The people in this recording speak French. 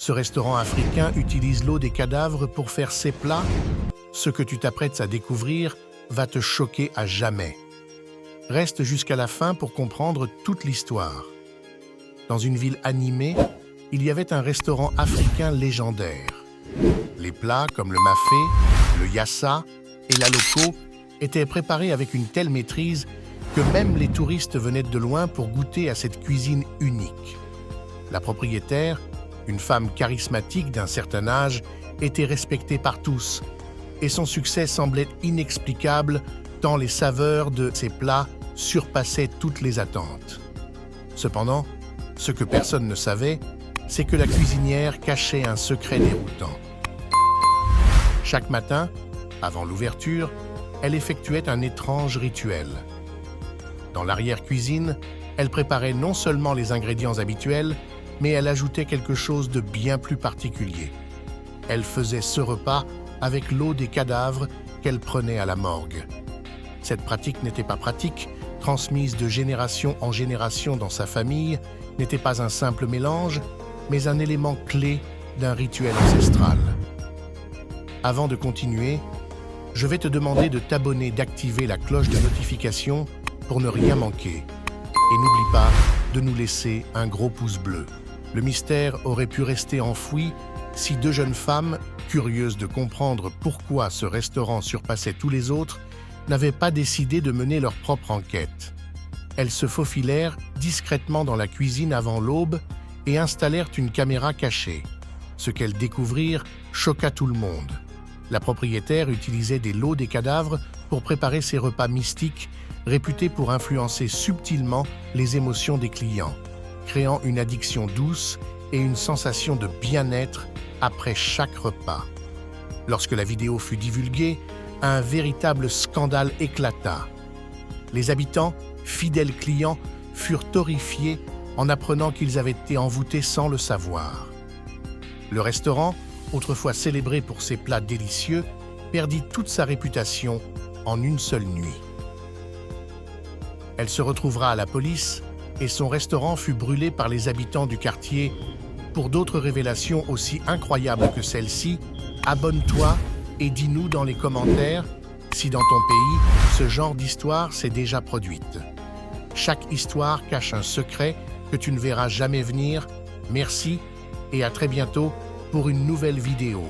Ce restaurant africain utilise l'eau des cadavres pour faire ses plats. Ce que tu t'apprêtes à découvrir va te choquer à jamais. Reste jusqu'à la fin pour comprendre toute l'histoire. Dans une ville animée, il y avait un restaurant africain légendaire. Les plats comme le mafé, le yassa et la loco étaient préparés avec une telle maîtrise que même les touristes venaient de loin pour goûter à cette cuisine unique. La propriétaire, une femme charismatique d'un certain âge, était respectée par tous, et son succès semblait inexplicable tant les saveurs de ses plats surpassaient toutes les attentes. Cependant, ce que personne ne savait, c'est que la cuisinière cachait un secret déroutant. Chaque matin, avant l'ouverture, elle effectuait un étrange rituel. Dans l'arrière-cuisine, elle préparait non seulement les ingrédients habituels, mais elle ajoutait quelque chose de bien plus particulier. Elle faisait ce repas avec l'eau des cadavres qu'elle prenait à la morgue. Cette pratique n'était pas pratique, transmise de génération en génération dans sa famille, n'était pas un simple mélange, mais un élément clé d'un rituel ancestral. Avant de continuer, je vais te demander de t'abonner, d'activer la cloche de notification pour ne rien manquer. Et n'oublie pas de nous laisser un gros pouce bleu. Le mystère aurait pu rester enfoui si deux jeunes femmes, curieuses de comprendre pourquoi ce restaurant surpassait tous les autres, n'avaient pas décidé de mener leur propre enquête. Elles se faufilèrent discrètement dans la cuisine avant l'aube et installèrent une caméra cachée. Ce qu'elles découvrirent choqua tout le monde. La propriétaire utilisait des lots des cadavres pour préparer ses repas mystiques, réputés pour influencer subtilement les émotions des clients, créant une addiction douce et une sensation de bien-être après chaque repas. Lorsque la vidéo fut divulguée, un véritable scandale éclata. Les habitants, fidèles clients, furent horrifiés en apprenant qu'ils avaient été envoûtés sans le savoir. Le restaurant, autrefois célébré pour ses plats délicieux, perdit toute sa réputation en une seule nuit. Elle se retrouvera à la police et son restaurant fut brûlé par les habitants du quartier. Pour d'autres révélations aussi incroyables que celle-ci, abonne-toi et dis-nous dans les commentaires si dans ton pays, ce genre d'histoire s'est déjà produite. Chaque histoire cache un secret que tu ne verras jamais venir. Merci et à très bientôt pour une nouvelle vidéo.